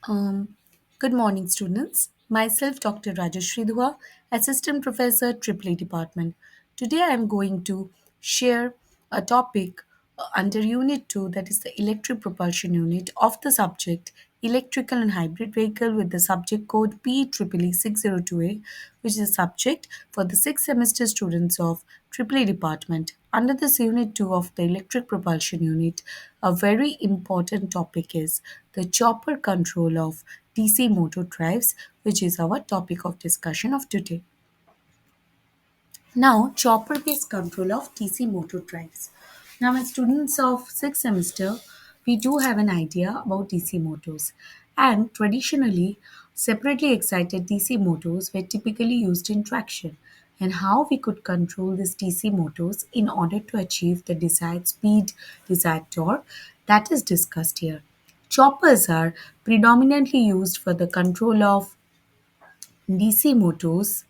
Um, Good morning, students. Myself, Dr. Rajashri Dua, Assistant Professor, AAA Department. Today, I am going to share a topic under Unit 2, that is the Electric Propulsion Unit of the subject Electrical and Hybrid Vehicle with the subject code PEEE 602A, which is a subject for the 6th semester students of AAA Department. Under this Unit 2 of the Electric Propulsion Unit, a very important topic is the chopper control of DC motor drives, which is our topic of discussion of today. Now, chopper-based control of DC motor drives. Now, as students of 6th semester, we do have an idea about DC motors. And traditionally, separately excited DC motors were typically used in traction, and how we could control these DC motors in order to achieve the desired speed, desired torque, that is discussed here. Choppers are predominantly used for the control of DC motors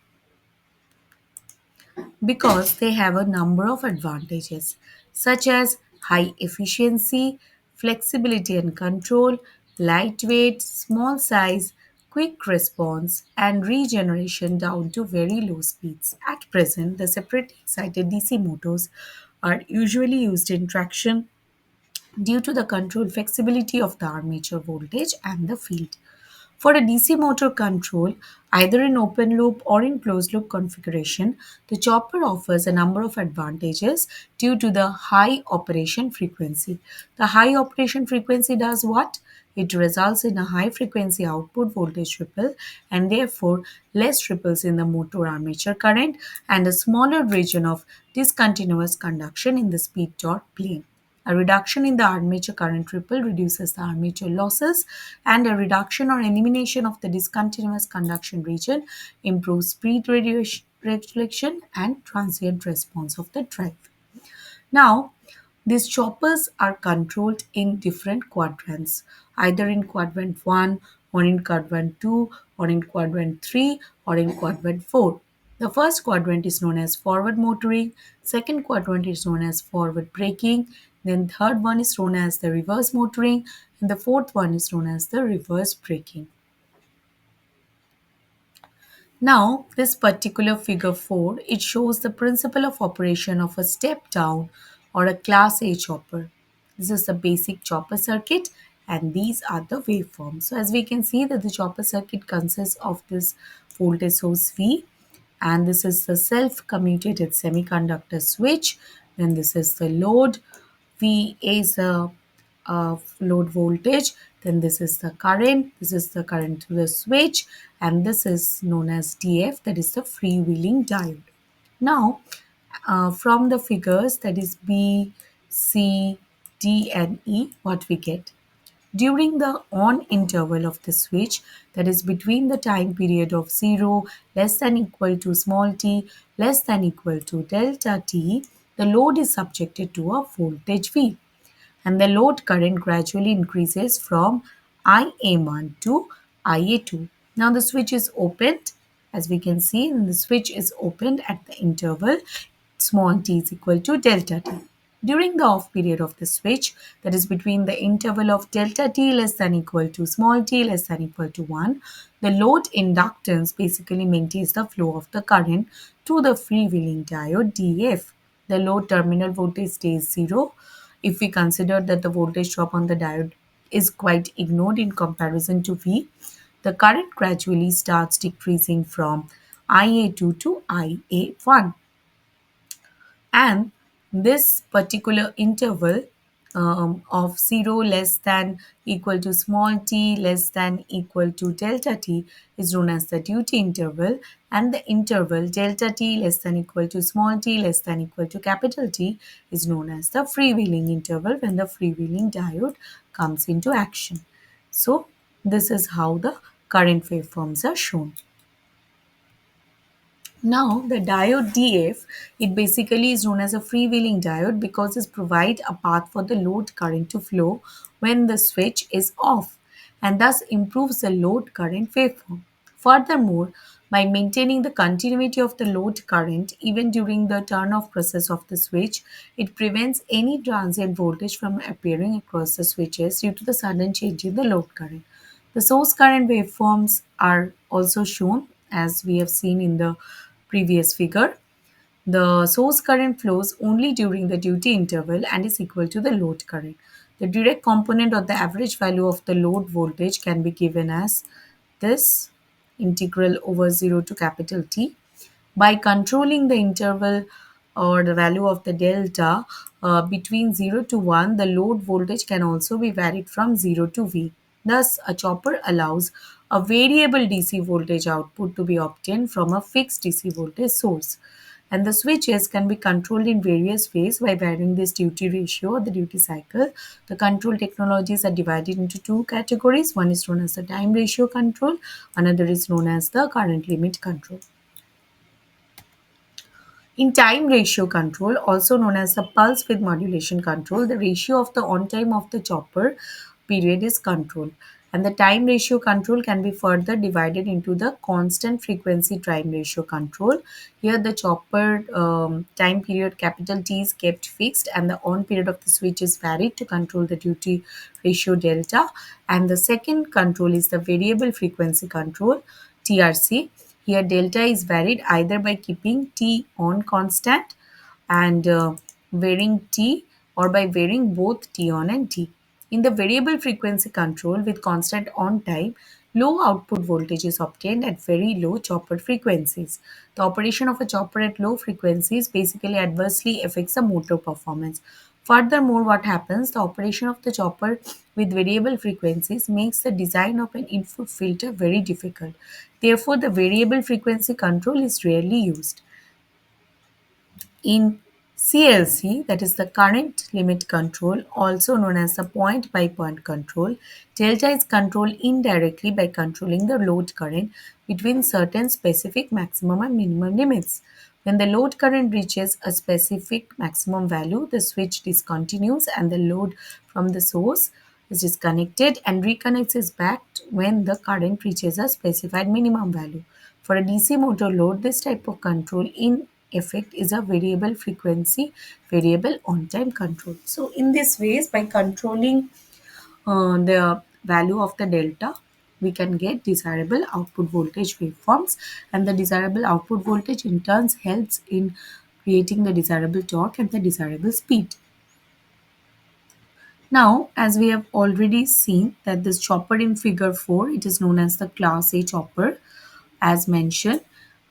because they have a number of advantages such as high efficiency, flexibility and control, lightweight, small size, quick response, and regeneration down to very low speeds. At present, the separately excited DC motors are usually used in traction due to the controlled flexibility of the armature voltage and the field. For a DC motor control, either in open loop or in closed loop configuration, the chopper offers a number of advantages due to the high operation frequency. The high operation frequency does what? It results in a high frequency output voltage ripple and therefore less ripples in the motor armature current and a smaller region of discontinuous conduction in the speed torque plane. A reduction in the armature current ripple reduces the armature losses, and a reduction or elimination of the discontinuous conduction region improves speed regulation and transient response of the drive. Now, these choppers are controlled in different quadrants, either in quadrant 1 or in quadrant 2 or in quadrant 3 or in quadrant 4. The first quadrant is known as forward motoring, second quadrant is known as forward braking, then third one is known as the reverse motoring, and the fourth one is known as the reverse braking. Now, this particular figure 4, it shows the principle of operation of a step down or a class A chopper. This is the basic chopper circuit and these are the waveforms. So as we can see that the chopper circuit consists of this voltage source V, and this is the self-commutated semiconductor switch. Then this is the load. V is a load voltage. Then this is the current. This is the current through the switch, and this is known as DF, that is the freewheeling diode. Now, from the figures, that is B, C, D, and E, what we get? During the on interval of the switch, that is between the time period of 0 less than equal to small t less than equal to delta t, the load is subjected to a voltage V and the load current gradually increases from IA1 to IA2. Now the switch is opened, as we can see, and the switch is opened at the interval small t is equal to delta t. During the off period of the switch, that is between the interval of delta t less than equal to small t less than equal to 1, the load inductance basically maintains the flow of the current to the freewheeling diode DF. The load terminal voltage stays 0 if we consider that the voltage drop on the diode is quite ignored in comparison to V. The current gradually starts decreasing from IA2 to IA1, and this particular interval of 0 less than equal to small t less than equal to delta t is known as the duty interval, and the interval delta t less than equal to small t less than equal to capital T is known as the freewheeling interval when the freewheeling diode comes into action. So this is how the current waveforms are shown. Now, the diode DF, it basically is known as a freewheeling diode because it provides a path for the load current to flow when the switch is off and thus improves the load current waveform. Furthermore, by maintaining the continuity of the load current even during the turn off process of the switch, it prevents any transient voltage from appearing across the switches due to the sudden change in the load current. The source current waveforms are also shown as we have seen in the previous figure. The source current flows only during the duty interval and is equal to the load current. The direct component or the average value of the load voltage can be given as this integral over 0 to capital T. By controlling the interval or the value of the delta between 0 to 1, the load voltage can also be varied from 0 to V. Thus, a chopper allows a variable DC voltage output to be obtained from a fixed DC voltage source. And the switches can be controlled in various ways by varying this duty ratio or the duty cycle. The control technologies are divided into two categories. One is known as the time ratio control, another is known as the current limit control. In time ratio control, also known as the pulse width modulation control, the ratio of the on time of the chopper period is controlled. And the time ratio control can be further divided into the constant frequency time ratio control. Here, the chopper time period capital T is kept fixed and the on period of the switch is varied to control the duty ratio delta. And the second control is the variable frequency control, TRC. Here delta is varied either by keeping T on constant and varying T, or by varying both T on and T. In the variable frequency control with constant on time, low output voltage is obtained at very low chopper frequencies. The operation of a chopper at low frequencies basically adversely affects the motor performance. Furthermore, what happens? The operation of the chopper with variable frequencies makes the design of an input filter very difficult. Therefore, the variable frequency control is rarely used. In CLC, that is the current limit control, also known as the point by point control, delta is controlled indirectly by controlling the load current between certain specific maximum and minimum limits. When the load current reaches a specific maximum value, the switch discontinues and the load from the source is disconnected and reconnects is back when the current reaches a specified minimum value. For a DC motor load, this type of control in effect is a variable frequency, variable on time control. So, in this ways, by controlling the value of the delta, we can get desirable output voltage waveforms, and the desirable output voltage in turn helps in creating the desirable torque and the desirable speed. Now, as we have already seen that this chopper in figure 4, it is known as the class A chopper as mentioned.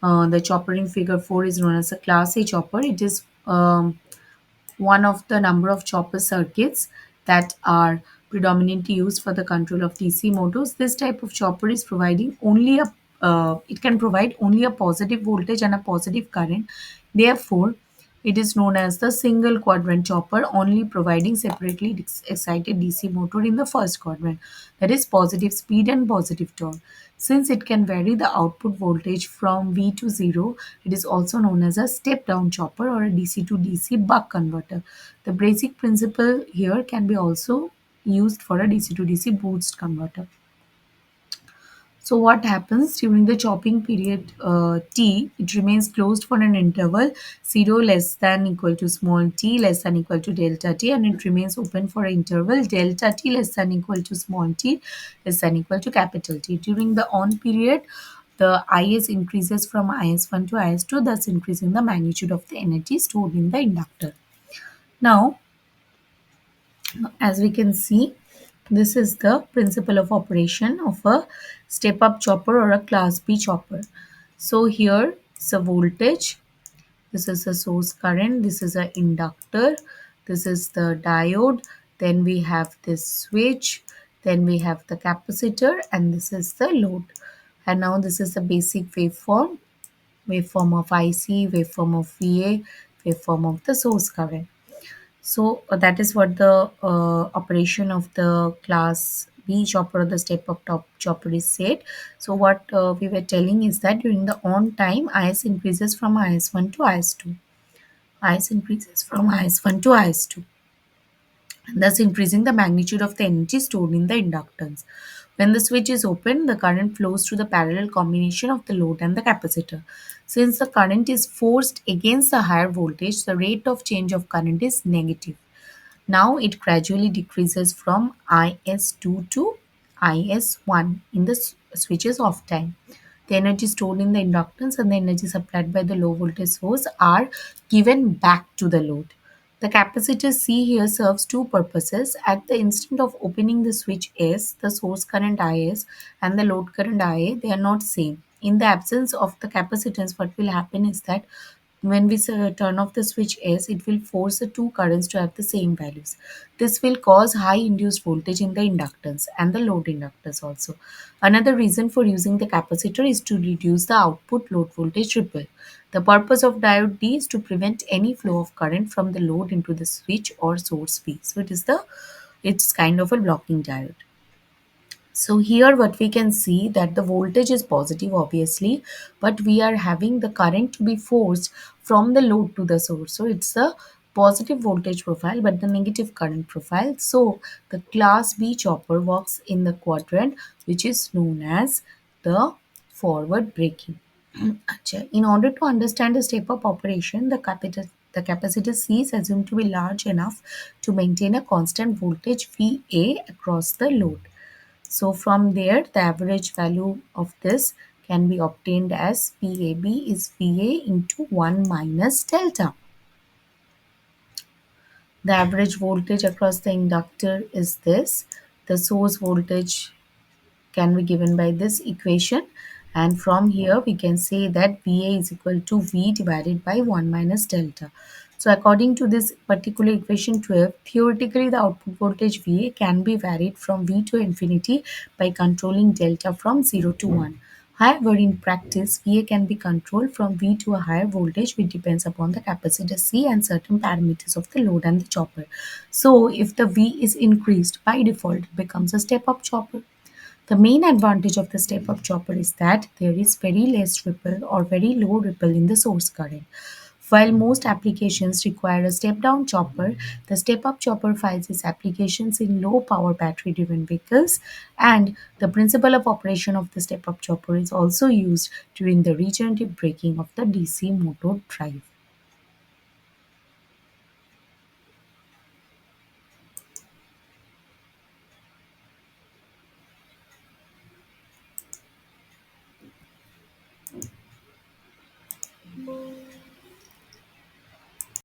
The chopper in figure 4 is known as a class A chopper. It is one of the number of chopper circuits that are predominantly used for the control of DC motors. This type of chopper is providing only a it can provide only a positive voltage and a positive current. Therefore, it is known as the single quadrant chopper, only providing separately excited DC motor in the first quadrant, that is positive speed and positive torque. Since it can vary the output voltage from V to 0, it is also known as a step down chopper or a DC to DC buck converter. The basic principle here can be also used for a DC to DC boost converter. So what happens during the chopping period T? It remains closed for an interval 0 less than equal to small t less than equal to delta t, and it remains open for an interval delta t less than equal to small t less than equal to capital T. During the on period, the Is increases from Is1 to Is2, thus increasing the magnitude of the energy stored in the inductor. Now, as we can see, this is the principle of operation of a step up chopper or a class B chopper. So here is a voltage, this is a source current, this is an inductor, this is the diode, then we have this switch, then we have the capacitor, and this is the load. And now this is the basic waveform of IC, waveform of VA, waveform of the source current. So that is what the operation of the class B chopper or the step up top chopper is said. So what we were telling is that during the on time, Is increases from Is1 to Is2. Is increases from Is1 to Is2, thus increasing the magnitude of the energy stored in the inductance. When the switch is open, the current flows through the parallel combination of the load and the capacitor. Since the current is forced against the higher voltage, the rate of change of current is negative. Now it gradually decreases from Is2 to IS1 in the switch's off time. The energy stored in the inductance and the energy supplied by the low voltage source are given back to the load. The capacitor C here serves two purposes. At the instant of opening the switch S, the source current IS and the load current IA, they are not same. In the absence of the capacitance, what will happen is that when we turn off the switch S, it will force the two currents to have the same values. This will cause high induced voltage in the inductance and the load inductors also. Another reason for using the capacitor is to reduce the output load voltage ripple. The purpose of diode D is to prevent any flow of current from the load into the switch or source P. So it's kind of a blocking diode. So here what we can see that the voltage is positive obviously, but we are having the current to be forced from the load to the source. So it's a positive voltage profile but the negative current profile. So the class B chopper works in the quadrant which is known as the forward braking. Acha, in order to understand the step-up operation, the capacitor C is assumed to be large enough to maintain a constant voltage VA across the load. So from there, the average value of this can be obtained as VAB is VA into 1 minus delta. The average voltage across the inductor is this. The source voltage can be given by this equation, and from here we can say that VA is equal to V divided by 1 minus delta. So according to this particular equation 12, theoretically the output voltage VA can be varied from V to infinity by controlling delta from 0 to 1. However, in practice, VA can be controlled from V to a higher voltage which depends upon the capacitor C and certain parameters of the load and the chopper. So if the V is increased, by default it becomes a step-up chopper. The main advantage of the step-up chopper is that there is very less ripple or very low ripple in the source current. While most applications require a step-down chopper, the step-up chopper finds its applications in low-power battery-driven vehicles, and the principle of operation of the step-up chopper is also used during the regenerative braking of the DC motor drive.